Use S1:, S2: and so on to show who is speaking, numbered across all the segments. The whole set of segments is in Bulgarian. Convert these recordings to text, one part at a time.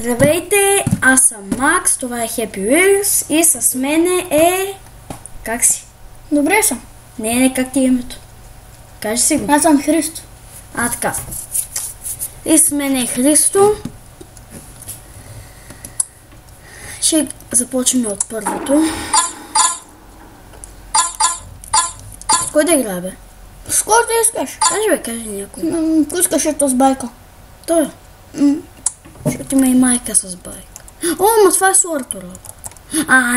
S1: Здравейте, аз съм Макс, това е Happy Wheels и с мене е... Как си?
S2: Добре съм.
S1: Не, как ти е името? Кажи си го.
S2: Аз съм Христо.
S1: Така. И с мене е Христо. Ще започнем от първото. Кой да играе, бе?
S2: С който искаш?
S1: Кажи някой.
S2: Ако искаш ето с байка.
S1: Той. Защото има и майка с байка. О, ма това е с Артура.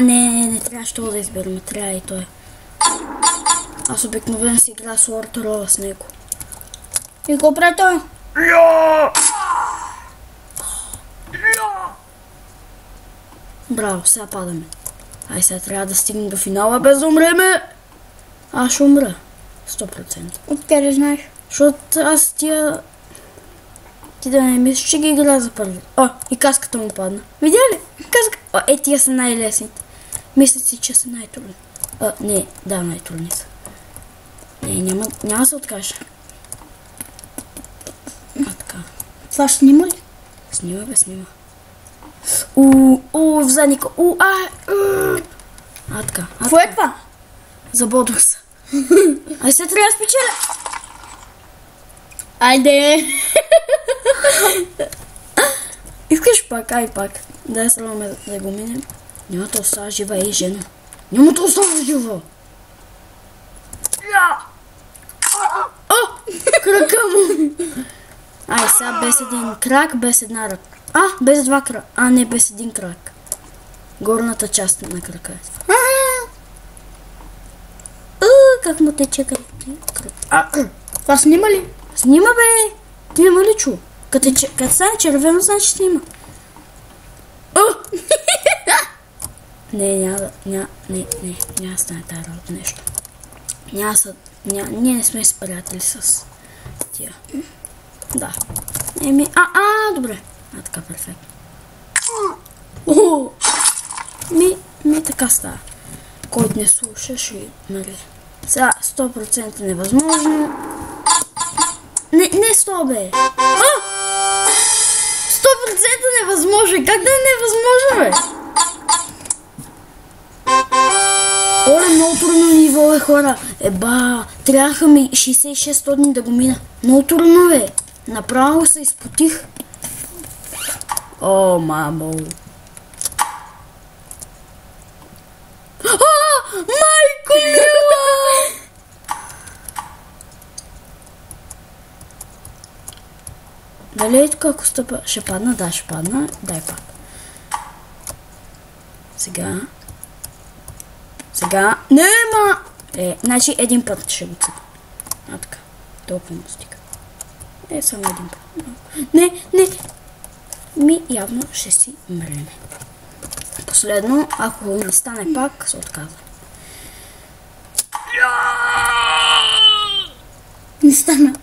S1: Не трябваше това да изберем. Трябва и той. Аз обикновено си игра с Артура с него.
S2: И какво прави той?
S1: Браво, сега падаме. Ай, сега трябва да стигнем до финала без да умреме. Аз ще умра. 100%.
S2: Откъде знаеш?
S1: Защото аз тия... Ти да не мислиш, че ги игра за първи. И каската му падна. Видя ли? Каска... тия са най-лесните. Мислят си, че са най-трудни. Най-трудни са. Няма да се откажа. Така.
S2: Това снима ли?
S1: Снима, снима. В задника. Така.
S2: Какво е това?
S1: Забодох се. Ай, сега трябва да спечеля.
S2: Айде!
S1: Искаш пак, пак. Дай сраваме да го минем. Няма да остава жива и жена. Няма да остава жива. Крака му. Ай, сега без един крак, без една ръка. Без два крака. Не, без един крак. Горната част на крака е това. Как му тече крак.
S2: Това снима ли?
S1: Снима, бе! Ти има ли чу? Като стане червено, значи снима. Няма да стане тази работа нещо. Ние не сме с приятели с тия. Да. Добре. Така, перфектно. Така става. Който не слуша, ще мери. Сега 100% невъзможно. Не 100, бе. 100% невъзможно. Как да е невъзможно, бе? Оле, много трудно ниво е, хора. Трябваха ми 6600 да го мина. Много трудно, бе. Направо се изпотих. Мамо. Майко мила! Дали ето ако стъпа? Ще падна? Да, ще падна. Дай пак. Сега. Значи един път ще го цъкам. Така. Толкова му стига. Само един път. Не. Явно ще си мреме. Последно, ако не стане пак, се отказва.
S2: Не стана.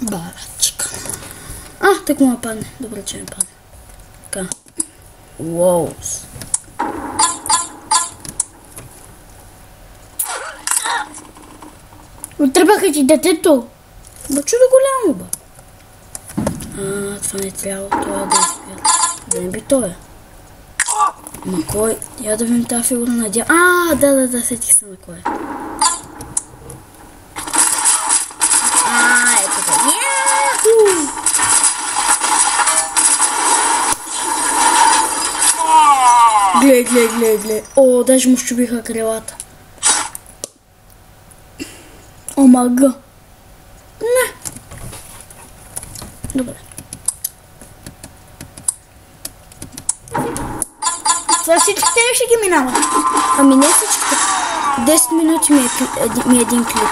S1: Барачка. Така му падне. Добре, че не падне. Така. Уоус.
S2: Отръбаха ти детето.
S1: Чудо голямо, ба. Това не трябва това да изпира. Да не би той. Ма кой? Я да видим тази фигура на дя... Да, сетих се на кой. Ето така. Глед. Даже му щубиха крилата.
S2: Омага.
S1: Не. Добре.
S2: Това всичките ли ще ги минава?
S1: Не всичките. 10 минути ми е един клип.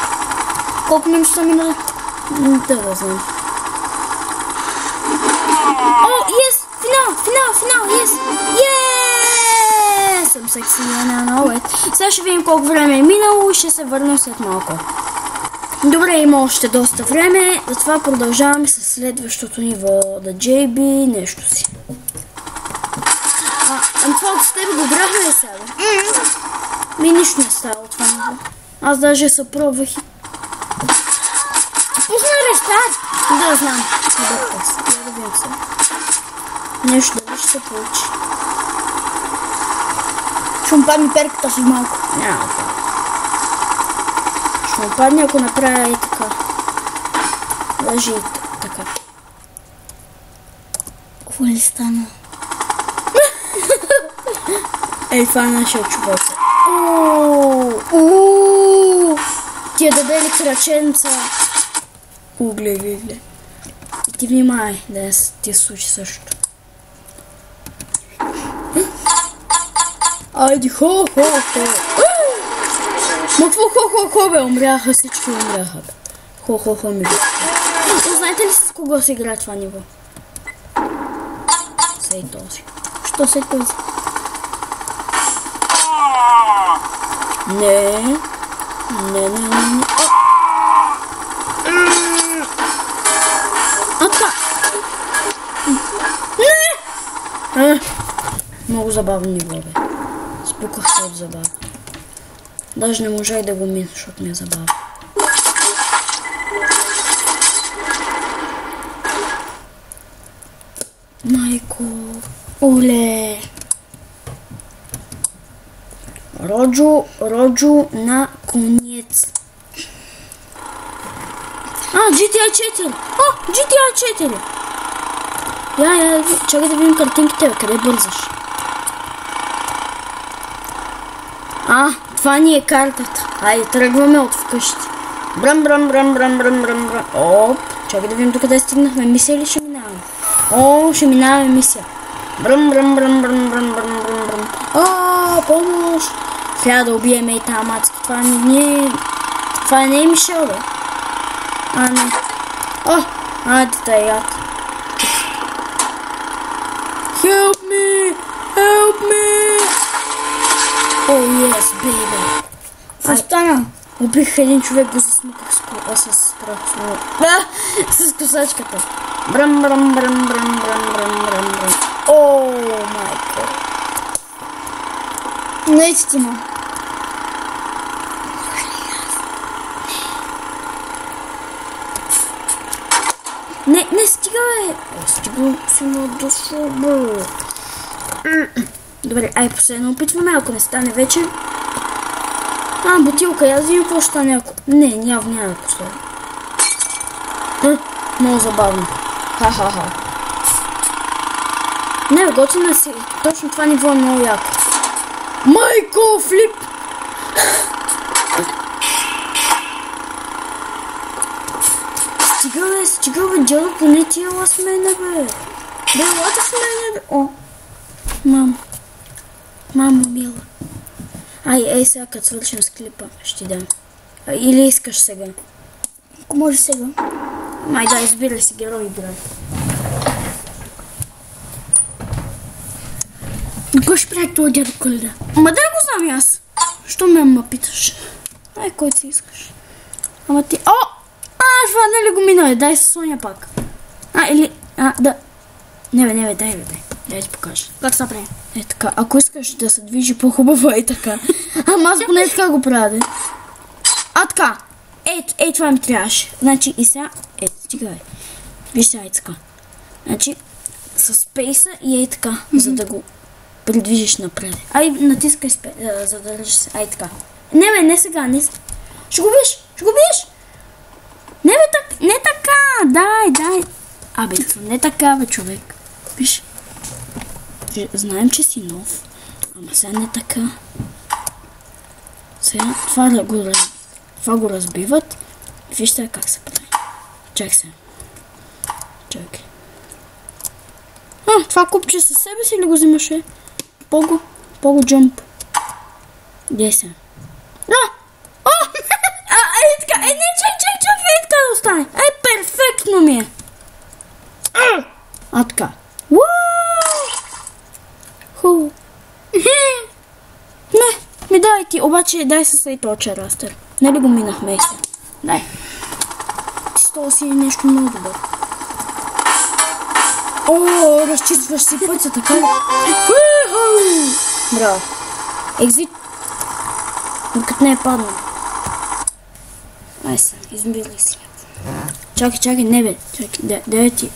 S2: Колко минути са минали?
S1: Да знам. Финал, съм секси, Сега ще видим колко време е минало и ще се върнем след малко. Добре, има още доста време, затова продължаваме с следващото ниво. Да JB нещо си. Това с тебе го играхме ли сега? Нищо не става от това ниво. Аз даже се пробвах и...
S2: Пусна рестарт!
S1: Да, знам. Да видим се. Нещо да ще се получи.
S2: Ще му падне перката си малко.
S1: Няма да. Ще му падне, ако направя и така. Даже и така.
S2: Какво ли стана?
S1: Ей, това е нашия човек.
S2: Ти я даде ли краченца?
S1: Гледай. И ти внимай да не ти се случи също. Айде, хо. Ма какво хо, бе? Умряха, всички умряха, бе. Хо, ми бе. Знаете ли с кого се играе това ниво? Сей този.
S2: Що се този?
S1: Не. Така. Не! Много забавно ниво, бе. Спуках се от забава. Даже не можах да го мина, защото ми е забавно. Майко.
S2: Оле.
S1: Роджо на конец. GTA 4. GTA 4. Я, чакай да видим картинките, бе. Къде бързаш? Това ни е картата. Айде, тръгваме от вкъщи. Бръм. Оп, чакай да видим докъде стигнахме. Мисия ли ще минаваме? Ще минаваме мисия. Бръм. Помощ! Трябва да убием и тази мацка. Това не е Мишел, бе. Не. Айде, тая яд. Help me! Oh yes, baby!
S2: Какво стана?
S1: Убих един човек, го засмуках с прах. С косачката. Бръм. О, майко.
S2: Наистина.
S1: Не стига, бе. Стига си му дошло, бе. Добре, последно опитваме, ако не стане вече. Бутилка, я взимам какво ще стане ако... Не, няма да последно. Много забавно. Ха. Не, готина си. Точно това ниво е много яко. Майко, флип! Стига, бе, дядо, поне ти ела с мене, бе. Да, елата с мене, бе. Мамо, мила. Ей, сега, като свършим с клипа, ще дам. Или искаш сега?
S2: Ако може сега.
S1: Да, избирай си герой, играй.
S2: Кой ще прави това дядо Коледа?
S1: Да го знам аз. Що ме питаш? Кой си искаш? Ти... това не ли го минали? Дай се Соня пак. Да. Не, дай. Дай ти покажа.
S2: Как се прави?
S1: Така, ако искаш да се движи по-хубаво, така. Аз поне така го правя. Така. Това ми трябваше. Значи и сега... стига, виж сега така. Значи, с спейса и така, за да го придвижиш напред. Натискай спейса, за да държиш се. Така. Не сега, не сега. Ще го биш! Не така! Дай! Не така, бе, човек. Виж. Знаем, че си нов. Ама сега не така. Сега това го разбиват. Вижте как се прави. Чакай сега. Чакай. Това купче със себе си ли го взимаше? Пого джамп. Где сега? Така. Чакай, така да остане. Перфектно ми е. Така. Хубаво. Не, дай ти, обаче дай със и този черастър. Нали го минахме и сега? Дай. Ти с това си нещо много добър. Разчистваш си пътя, така ли? Браво. Екзит. Докато не е паднал. Сега, избили си. Чакай, не бе. Чакай, дай ти.